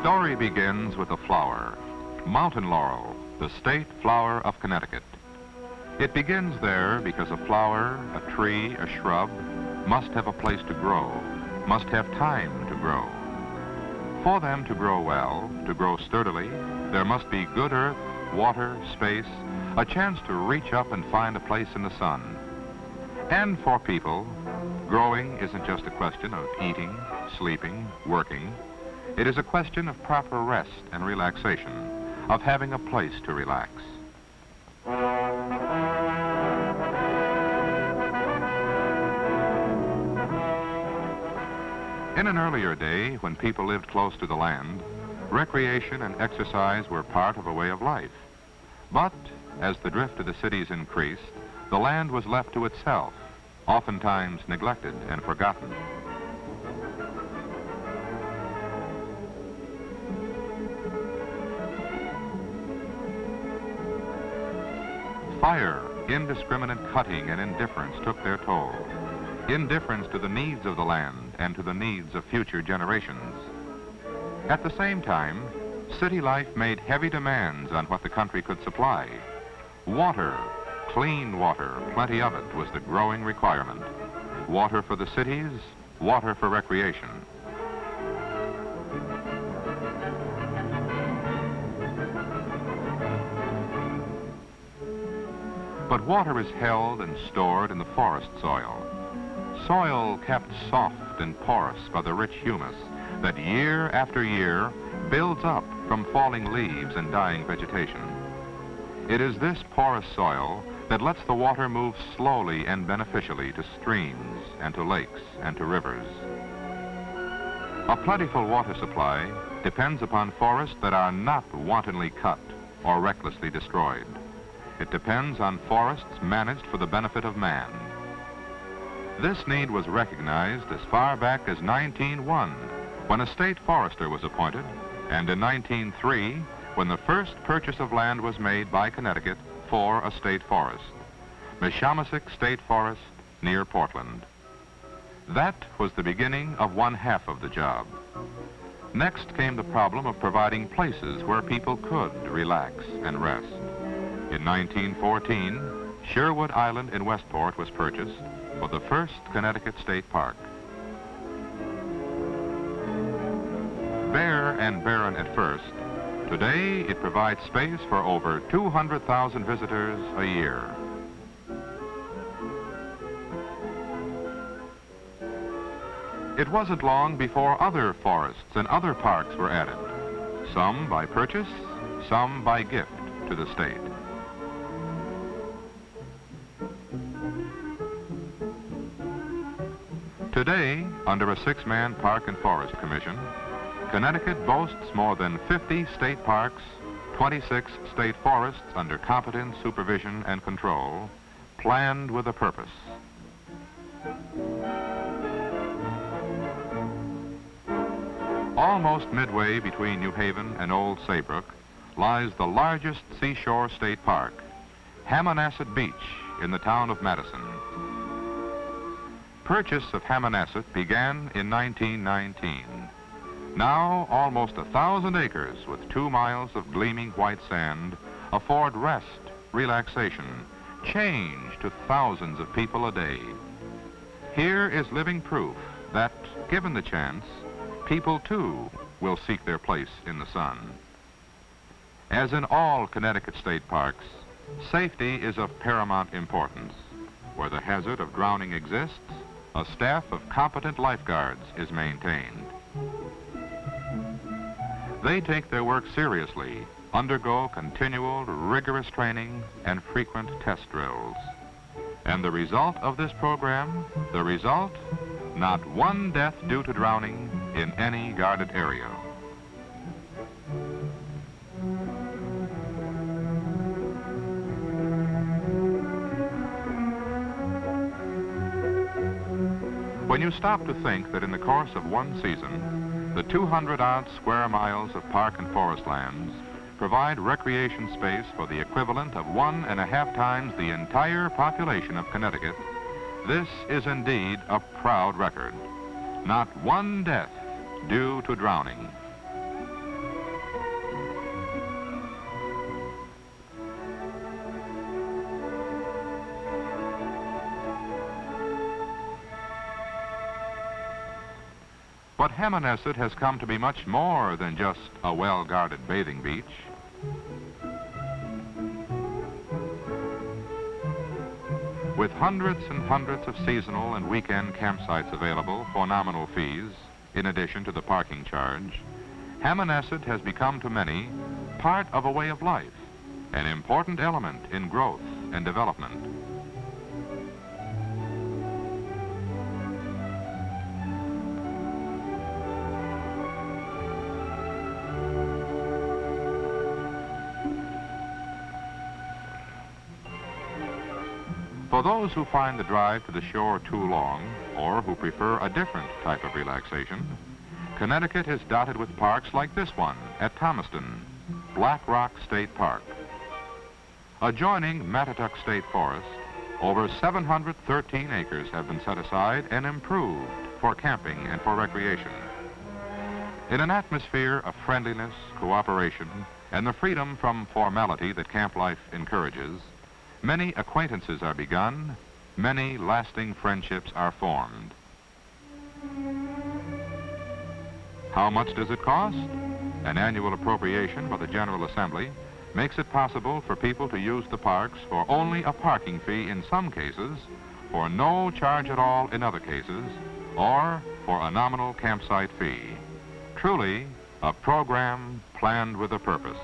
story begins with a flower, mountain laurel, the state flower of Connecticut. It begins there because a flower, a tree, a shrub must have a place to grow, must have time to grow. For them to grow well, to grow sturdily, there must be good earth, water, space, a chance to reach up and find a place in the sun. And for people, growing isn't just a question of eating, sleeping, working. It is a question of proper rest and relaxation, of having a place to relax. In an earlier day, when people lived close to the land, recreation and exercise were part of a way of life. But as the drift of the cities increased, the land was left to itself, oftentimes neglected and forgotten. Fire, indiscriminate cutting, and indifference took their toll. Indifference to the needs of the land and to the needs of future generations. At the same time, city life made heavy demands on what the country could supply. Water, clean water, plenty of it, was the growing requirement. Water for the cities, water for recreation. But water is held and stored in the forest soil. Soil kept soft and porous by the rich humus that year after year builds up from falling leaves and dying vegetation. It is this porous soil that lets the water move slowly and beneficially to streams and to lakes and to rivers. A plentiful water supply depends upon forests that are not wantonly cut or recklessly destroyed. It depends on forests managed for the benefit of man. This need was recognized as far back as 1901, when a state forester was appointed, and in 1903, when the first purchase of land was made by Connecticut for a state forest, Meshamasik State Forest near Portland. That was the beginning of one half of the job. Next came the problem of providing places where people could relax and rest. In 1914, Sherwood Island in Westport was purchased for the first Connecticut State Park. Bare and barren at first, today it provides space for over 200,000 visitors a year. It wasn't long before other forests and other parks were added, some by purchase, some by gift to the state. Today, under a 6-man Park and Forest Commission, Connecticut boasts more than 50 state parks, 26 state forests under competent supervision and control, planned with a purpose. Almost midway between New Haven and Old Saybrook lies the largest seashore state park, Hammonasset Beach in the town of Madison. Purchase of Hammonasset began in 1919. Now, almost 1,000 acres with 2 miles of gleaming white sand afford rest, relaxation, change to thousands of people a day. Here is living proof that, given the chance, people too will seek their place in the sun. As in all Connecticut state parks, safety is of paramount importance. Where the hazard of drowning exists, a staff of competent lifeguards is maintained. They take their work seriously, undergo continual, rigorous training and frequent test drills. And the result of this program, the result, not one death due to drowning in any guarded area. When you stop to think that in the course of one season, the 200-odd square miles of park and forest lands provide recreation space for the equivalent of 1.5 times the entire population of Connecticut, this is indeed a proud record. Not one death due to drowning. But Hammonasset has come to be much more than just a well-guarded bathing beach. With hundreds and hundreds of seasonal and weekend campsites available for nominal fees, in addition to the parking charge, Hammonasset has become to many part of a way of life, an important element in growth and development. For those who find the drive to the shore too long, or who prefer a different type of relaxation, Connecticut is dotted with parks like this one at Thomaston, Black Rock State Park. Adjoining Mattatuck State Forest, over 713 acres have been set aside and improved for camping and for recreation. In an atmosphere of friendliness, cooperation, and the freedom from formality that camp life encourages, many acquaintances are begun, many lasting friendships are formed. How much does it cost? An annual appropriation by the General Assembly makes it possible for people to use the parks for only a parking fee in some cases, for no charge at all in other cases, or for a nominal campsite fee. Truly, a program planned with a purpose.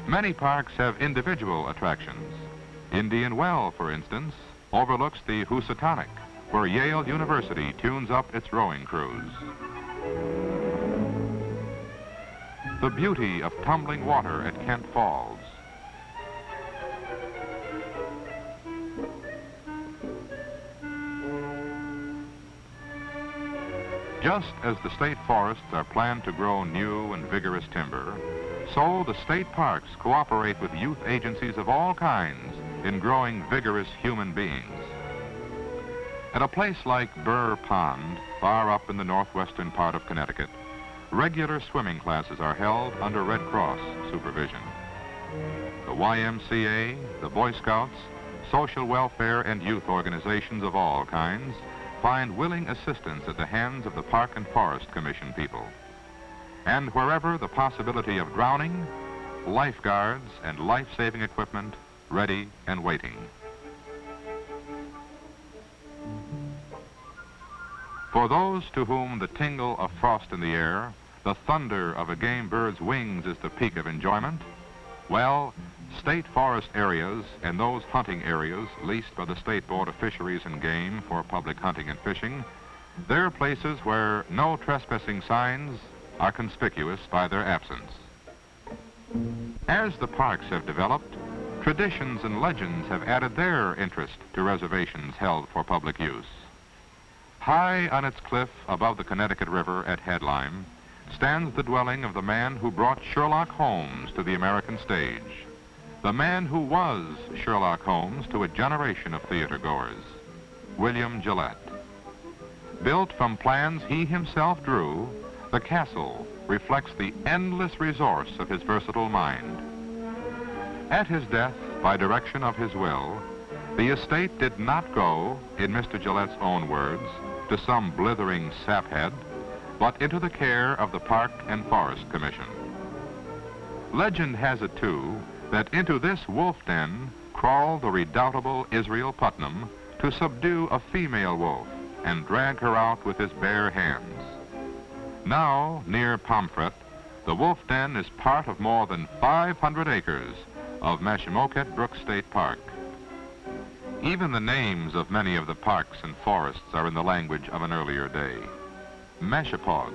Many parks have individual attractions. Indian Well, for instance, overlooks the Housatonic, where Yale University tunes up its rowing crews. The beauty of tumbling water at Kent Falls. Just as the state forests are planned to grow new and vigorous timber, so the state parks cooperate with youth agencies of all kinds in growing vigorous human beings. At a place like Burr Pond, far up in the northwestern part of Connecticut, regular swimming classes are held under Red Cross supervision. The YMCA, the Boy Scouts, social welfare and youth organizations of all kinds find willing assistance at the hands of the Park and Forest Commission people. And wherever the possibility of drowning, lifeguards and life-saving equipment ready and waiting. For those to whom the tingle of frost in the air, the thunder of a game bird's wings is the peak of enjoyment, well, state forest areas and those hunting areas leased by the State Board of Fisheries and Game for public hunting and fishing, they're places where no trespassing signs are conspicuous by their absence. As the parks have developed, traditions and legends have added their interest to reservations held for public use. High on its cliff above the Connecticut River at Headlime stands the dwelling of the man who brought Sherlock Holmes to the American stage, the man who was Sherlock Holmes to a generation of theater goers, William Gillette. Built from plans he himself drew, the castle reflects the endless resource of his versatile mind. At his death, by direction of his will, the estate did not go, in Mr. Gillette's own words, to some blithering saphead, but into the care of the Park and Forest Commission. Legend has it, too, that into this wolf den crawled the redoubtable Israel Putnam to subdue a female wolf and drag her out with his bare hands. Now, near Pomfret, the wolf den is part of more than 500 acres of Mashamoket Brook State Park. Even the names of many of the parks and forests are in the language of an earlier day. Mashapog,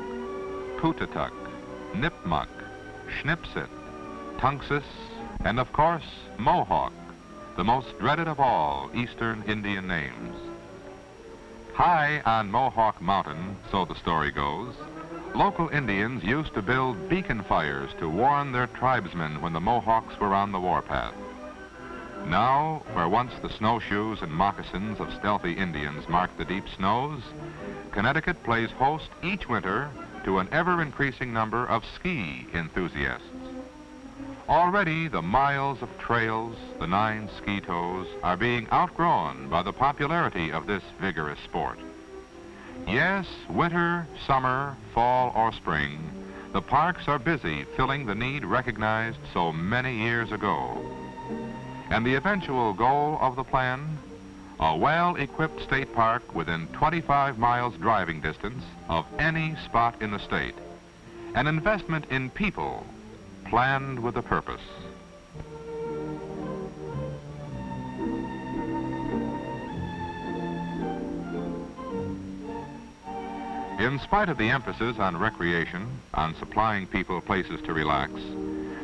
Putatuck, Nipmuc, Schnipsit, Tunxis, and of course, Mohawk, the most dreaded of all Eastern Indian names. High on Mohawk Mountain, so the story goes, local Indians used to build beacon fires to warn their tribesmen when the Mohawks were on the warpath. Now, where once the snowshoes and moccasins of stealthy Indians marked the deep snows, Connecticut plays host each winter to an ever-increasing number of ski enthusiasts. Already, the miles of trails, the 9 ski toes, are being outgrown by the popularity of this vigorous sport. Yes, winter, summer, fall, or spring, the parks are busy filling the need recognized so many years ago. And the eventual goal of the plan? A well-equipped state park within 25 miles driving distance of any spot in the state. An investment in people planned with a purpose. In spite of the emphasis on recreation, on supplying people places to relax,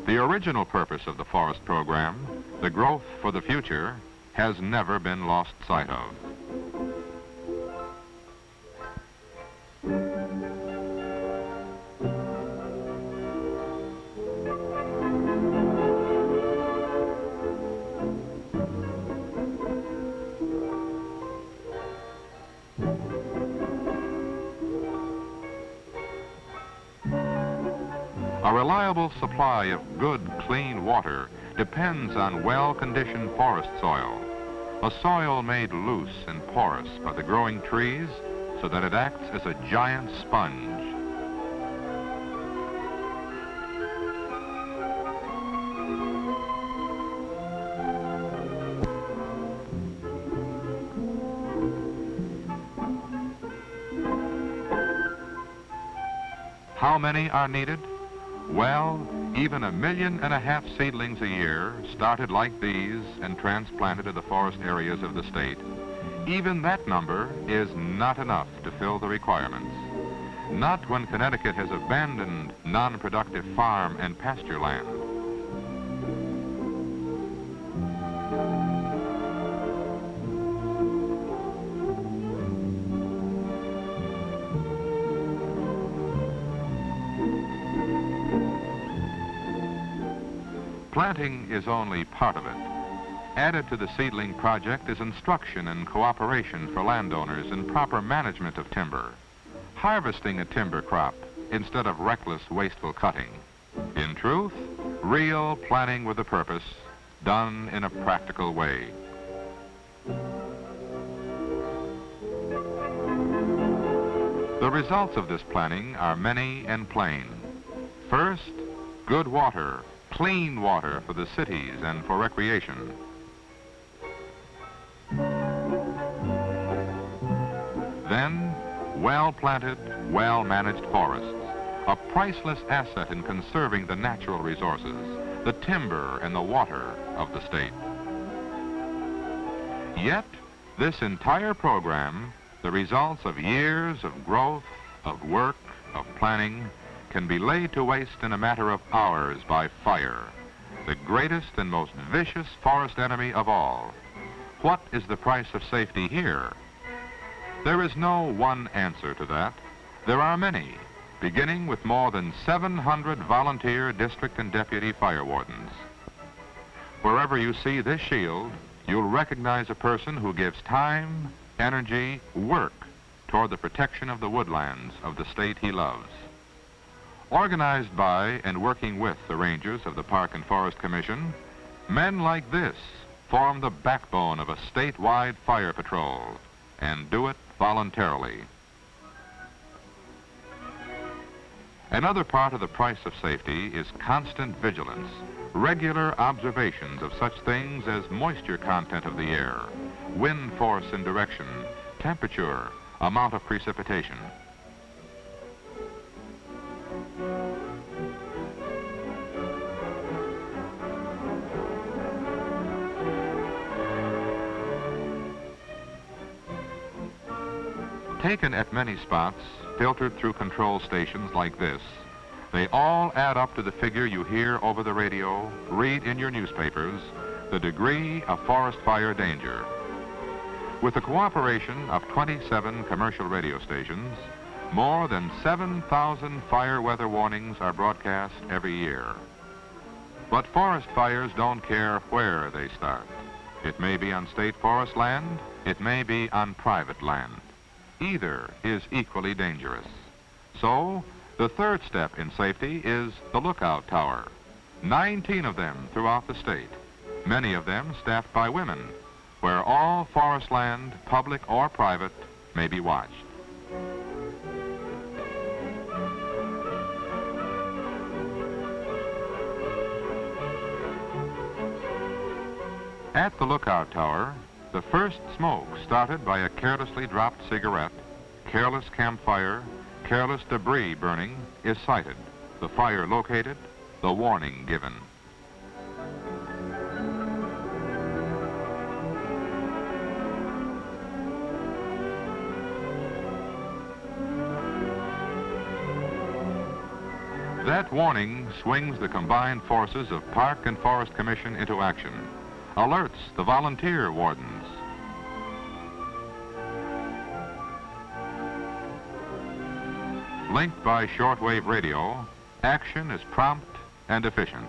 the original purpose of the forest program, the growth for the future, has never been lost sight of. A reliable supply of good, clean water depends on well-conditioned forest soil, a soil made loose and porous by the growing trees so that it acts as a giant sponge. How many are needed? Well, even 1.5 million seedlings a year, started like these and transplanted to the forest areas of the state. Even that number is not enough to fill the requirements. Not when Connecticut has abandoned non-productive farm and pasture land. Planting is only part of it. Added to the seedling project is instruction and cooperation for landowners in proper management of timber, harvesting a timber crop instead of reckless, wasteful cutting. In truth, real planning with a purpose, done in a practical way. The results of this planning are many and plain. First, good water, clean water for the cities and for recreation. Then, well-planted, well-managed forests, a priceless asset in conserving the natural resources, the timber and the water of the state. Yet, this entire program, the results of years of growth, of work, of planning, can be laid to waste in a matter of hours by fire, the greatest and most vicious forest enemy of all. What is the price of safety here? There is no one answer to that. There are many, beginning with more than 700 volunteer district and deputy fire wardens. Wherever you see this shield, you'll recognize a person who gives time, energy, work toward the protection of the woodlands of the state he loves. Organized by and working with the rangers of the Park and Forest Commission, men like this form the backbone of a statewide fire patrol and do it voluntarily. Another part of the price of safety is constant vigilance, regular observations of such things as moisture content of the air, wind force and direction, temperature, amount of precipitation. Taken at many spots, filtered through control stations like this, they all add up to the figure you hear over the radio, read in your newspapers, the degree of forest fire danger. With the cooperation of 27 commercial radio stations, more than 7,000 fire weather warnings are broadcast every year. But forest fires don't care where they start. It may be on state forest land, it may be on private land. Either is equally dangerous. So, The third step in safety is the lookout tower. 19 of them throughout the state, many of them staffed by women, where all forest land, public or private, may be watched. At the lookout tower, the first smoke started by a carelessly dropped cigarette, careless campfire, careless debris burning is sighted, the fire located, the warning given. That warning swings the combined forces of Park and Forest Commission into action, alerts the volunteer wardens. Linked by shortwave radio, action is prompt and efficient.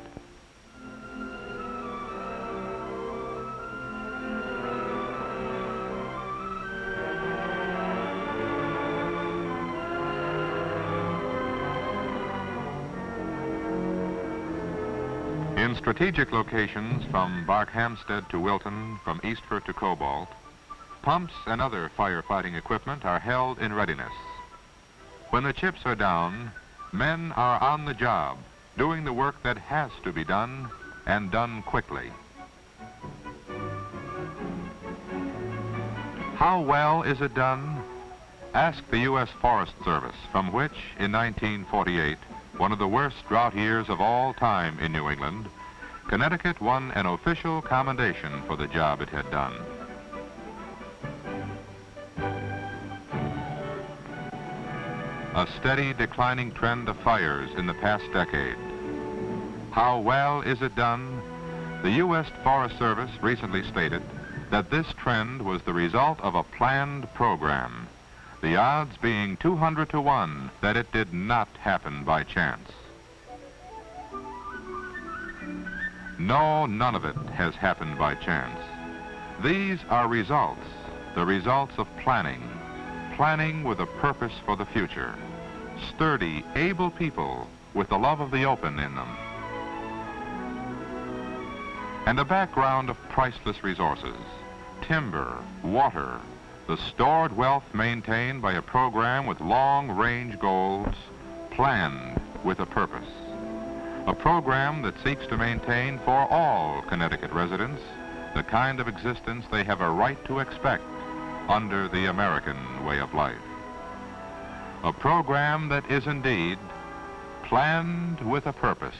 In strategic locations from Barkhamsted to Wilton, from Eastford to Cobalt, pumps and other firefighting equipment are held in readiness. When the chips are down, men are on the job, doing the work that has to be done, and done quickly. How well is it done? Ask the U.S. Forest Service, from which, in 1948, one of the worst drought years of all time in New England, Connecticut won an official commendation for the job it had done. A steady declining trend of fires in the past decade. How well is it done? The U.S. Forest Service recently stated that this trend was the result of a planned program, the odds being 200 to 1 that it did not happen by chance. No, none of it has happened by chance. These are results, the results of planning, planning with a purpose for the future. Sturdy, able people with the love of the open in them. And a background of priceless resources, timber, water, the stored wealth maintained by a program with long-range goals, planned with a purpose. A program that seeks to maintain for all Connecticut residents the kind of existence they have a right to expect under the American way of life. A program that is indeed planned with a purpose.